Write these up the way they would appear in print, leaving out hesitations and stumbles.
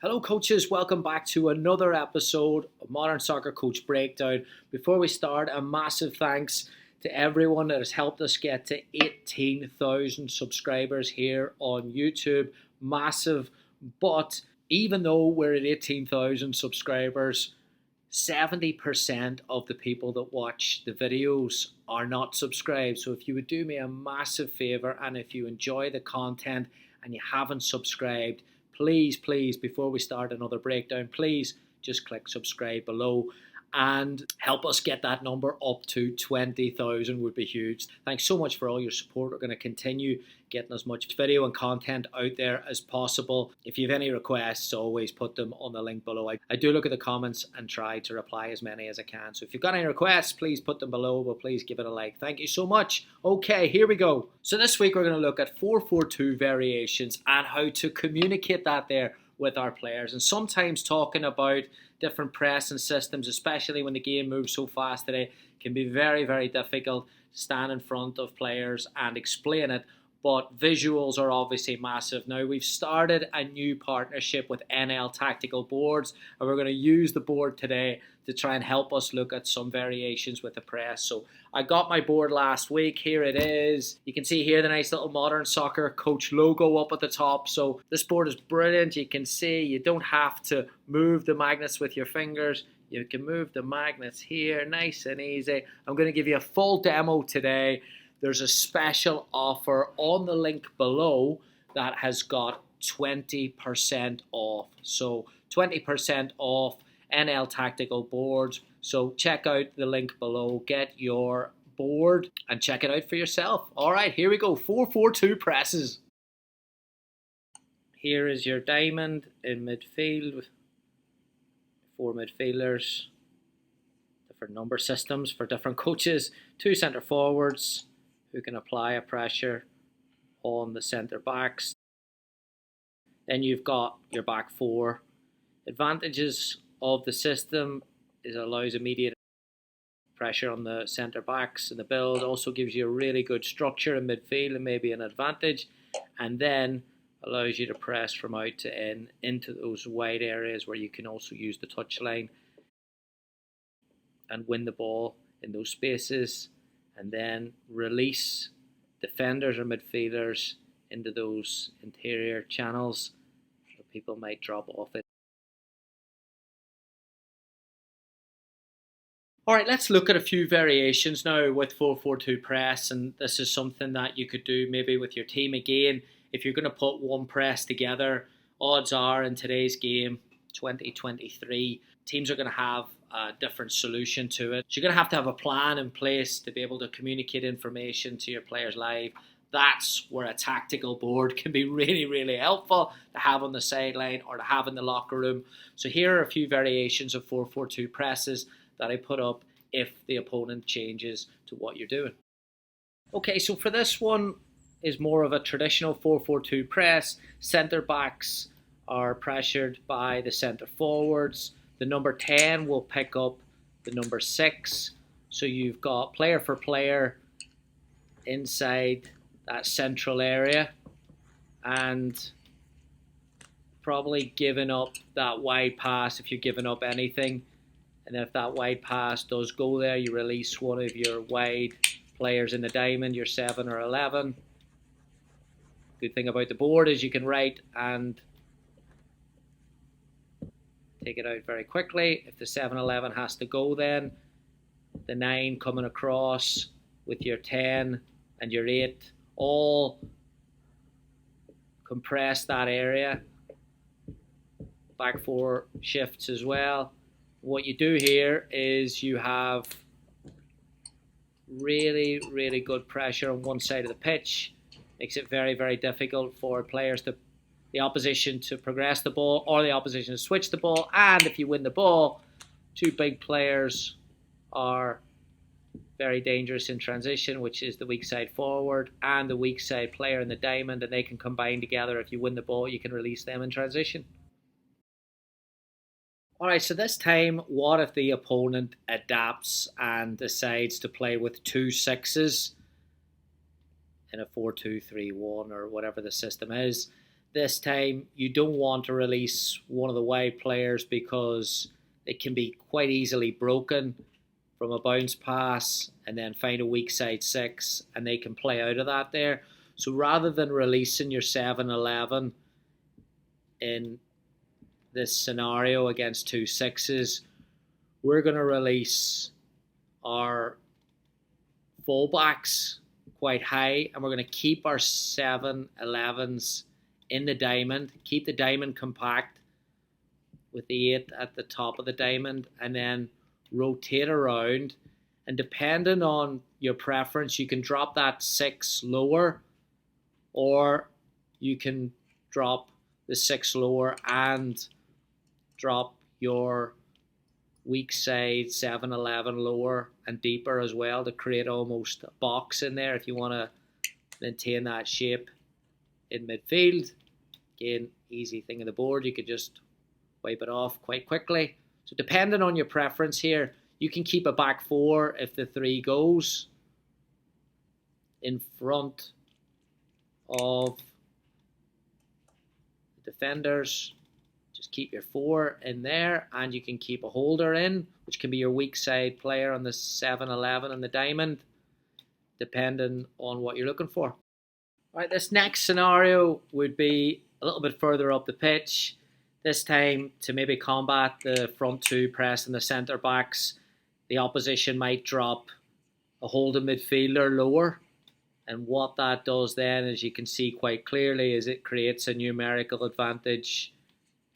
Hello coaches, welcome back to another episode of Modern Soccer Coach Breakdown. Before we start, a massive thanks to everyone that has helped us get to 18,000 subscribers here on YouTube. Massive, but even though we're at 18,000 subscribers, 70% of the people that watch the videos are not subscribed. So if you would do me a massive favor, and if you enjoy the content and you haven't subscribed, please, before we start another breakdown, please just click subscribe below and help us get that number up to 20,000 would be huge. Thanks so much for all your support. We're going to continue getting as much video and content out there as possible. If you have any requests, always put them on the link below. I do look at the comments and try to reply as many as I can. So if you've got any requests, please put them below, but please give it a like. Thank you so much. Okay, here we go. So this week we're going to look at 4-4-2 variations and how to communicate that there with our players, and sometimes talking about different pressing systems, especially when the game moves so fast today, can be very, very difficult to stand in front of players and explain it. But visuals are obviously massive. Now, we've started a new partnership with NL Tactical Boards, and we're going to use the board today to try and help us look at some variations with the press. So I got my board last week. Here it is. You can see here the nice little Modern Soccer Coach logo up at the top. So this board is brilliant. You can see you don't have to move the magnets with your fingers. You can move the magnets here, nice and easy. I'm going to give you a full demo today. There's a special offer on the link below that has got 20% off. So 20% off NL Tactical Boards. So check out the link below, get your board and check it out for yourself. All right, here we go. 4-4-2 presses. Here is your diamond in midfield with 4 midfielders. Different number systems for different coaches. 2 centre forwards who can apply a pressure on the centre backs. Then you've got your back 4. Advantages of the system is it allows immediate pressure on the centre backs, and the build also gives you a really good structure in midfield and maybe an advantage, and then allows you to press from out to in into those wide areas where you can also use the touchline and win the ball in those spaces, and then release defenders or midfielders into those interior channels so people might drop off it. Alright, let's look at a few variations now with 4-4-2 press, and this is something that you could do maybe with your team. Again, if you're going to put one press together, odds are in today's game, 2023, teams are going to have a different solution to it. So you're going to have a plan in place to be able to communicate information to your players live. That's where a tactical board can be really, really helpful to have on the sideline or to have in the locker room. So here are a few variations of 4-4-2 presses that I put up if the opponent changes to what you're doing. Okay, so for this one is more of a traditional 4-4-2 press. Centre backs are pressured by the centre forwards. The number 10 will pick up the number 6. So you've got player for player inside that central area and probably giving up that wide pass if you're giving up anything. And if that wide pass does go there, you release one of your wide players in the diamond, your 7 or 11. Good thing about the board is you can write and take it out very quickly. If the 7-11 has to go, then the 9 coming across with your 10 and your 8 all compress that area. Back 4 shifts as well. What you do here is you have really, really good pressure on one side of the pitch. Makes it very, very difficult for players the opposition to progress the ball or the opposition to switch the ball. And if you win the ball, 2 big players are very dangerous in transition, which is the weak side forward and the weak side player in the diamond, and they can combine together. If you win the ball, you can release them in transition. Alright, so this time, what if the opponent adapts and decides to play with 2 6s in a 4-2-3-1 or whatever the system is? this time you don't want to release one of the wide players because it can be quite easily broken from a bounce pass and then find a weak side 6 and they can play out of that there. So rather than releasing your 7-11 in this scenario against 2 6s, we're going to release our fullbacks quite high, and we're going to keep our 7-11s in the diamond, keep the diamond compact with the 8 at the top of the diamond, and then rotate around. And depending on your preference, you can drop that 6 lower, or you can drop the 6 lower and drop your weak side 7-11 lower and deeper as well to create almost a box in there if you want to maintain that shape in midfield. Again, easy thing on the board, you could just wipe it off quite quickly. So depending on your preference here, you can keep a back 4 if the 3 goes in front of the defenders. Just keep your 4 in there, and you can keep a holder in, which can be your weak side player on the 7-11 and the diamond, depending on what you're looking for. All right, this next scenario would be a little bit further up the pitch. This time to maybe combat the front 2 press and the centre backs, the opposition might drop a holding midfielder lower. And what that does then, as you can see quite clearly, is it creates a numerical advantage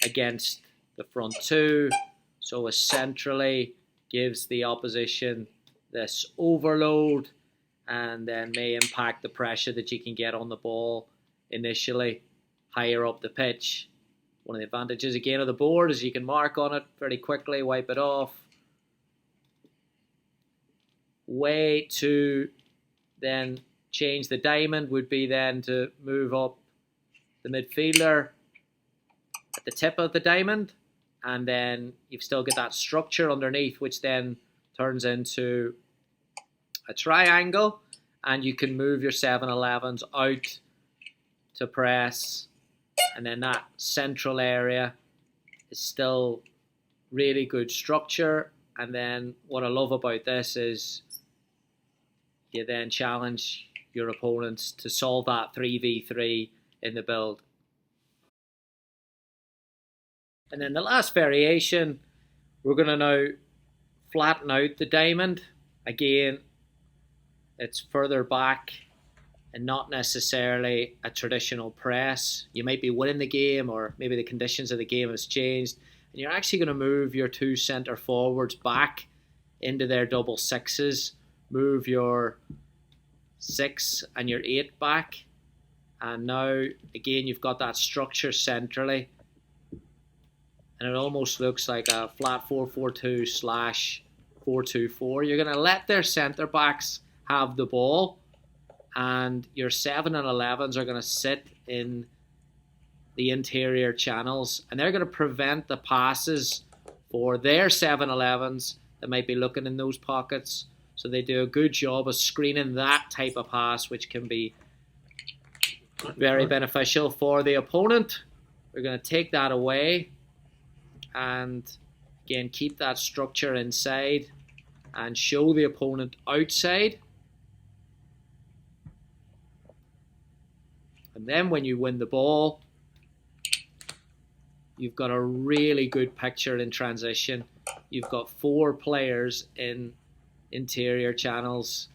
against the front 2. So essentially gives the opposition this overload and then may impact the pressure that you can get on the ball initially higher up the pitch. One of the advantages again of the board is you can mark on it very quickly, wipe it off. Way to then change the diamond would be then to move up the midfielder at the tip of the diamond, and then you've still got that structure underneath, which then turns into a triangle, and you can move your 7-11s out to press, and then that central area is still really good structure. And then what I love about this is you then challenge your opponents to solve that 3v3 in the build. And then the last variation, we're going to now flatten out the diamond. Again, it's further back and not necessarily a traditional press. You might be winning the game, or maybe the conditions of the game has changed, and you're actually going to move your 2 centre forwards back into their double 6s, move your 6 and your 8 back, and now again you've got that structure centrally, and it almost looks like a flat 4-4-2 / 4-2-4. You're going to let their centre backs have the ball, and your 7 and 11s are going to sit in the interior channels, and they're going to prevent the passes for their 7-11s that might be looking in those pockets. So they do a good job of screening that type of pass, which can be very beneficial for the opponent. We're going to take that away and again keep that structure inside and show the opponent outside. And then when you win the ball, you've got a really good picture in transition. You've got 4 players in interior channels,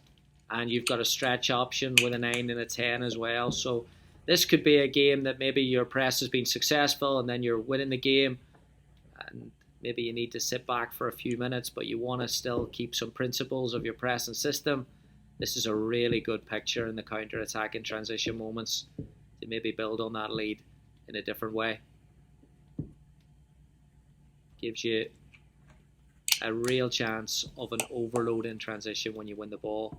and you've got a stretch option with a 9 and a 10 as well. So this could be a game that maybe your press has been successful and then you're winning the game, and maybe you need to sit back for a few minutes, but you want to still keep some principles of your pressing system. This is a really good picture in the counter-attack and transition moments to maybe build on that lead in a different way. Gives you a real chance of an overload in transition when you win the ball.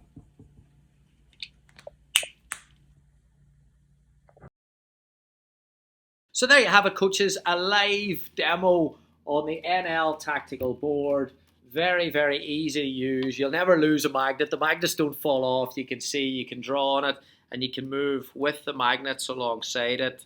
So there you have it, coaches, a live demo on the NL Tactical board. Very, very easy to use. You'll never lose a magnet. The magnets don't fall off. You can see, you can draw on it, and you can move with the magnets alongside it.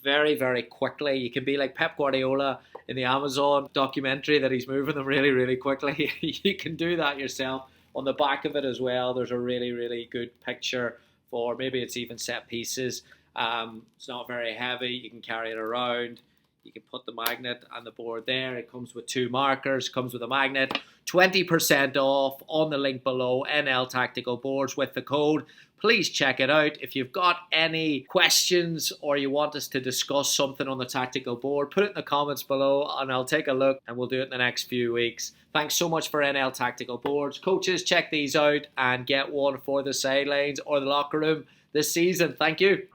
very, very quickly. You can be like Pep Guardiola in the Amazon documentary that he's moving them really, really quickly. You can do that yourself. On the back of it as well, there's a really, really good picture for maybe it's even set pieces. It's not very heavy. You can carry it around. You can put the magnet on the board there. It comes with 2 markers, comes with a magnet. 20% off on the link below, NL Tactical Boards with the code. Please check it out. If you've got any questions or you want us to discuss something on the tactical board, put it in the comments below and I'll take a look and we'll do it in the next few weeks. Thanks so much for NL Tactical Boards. Coaches, check these out and get one for the sidelines or the locker room this season. Thank you.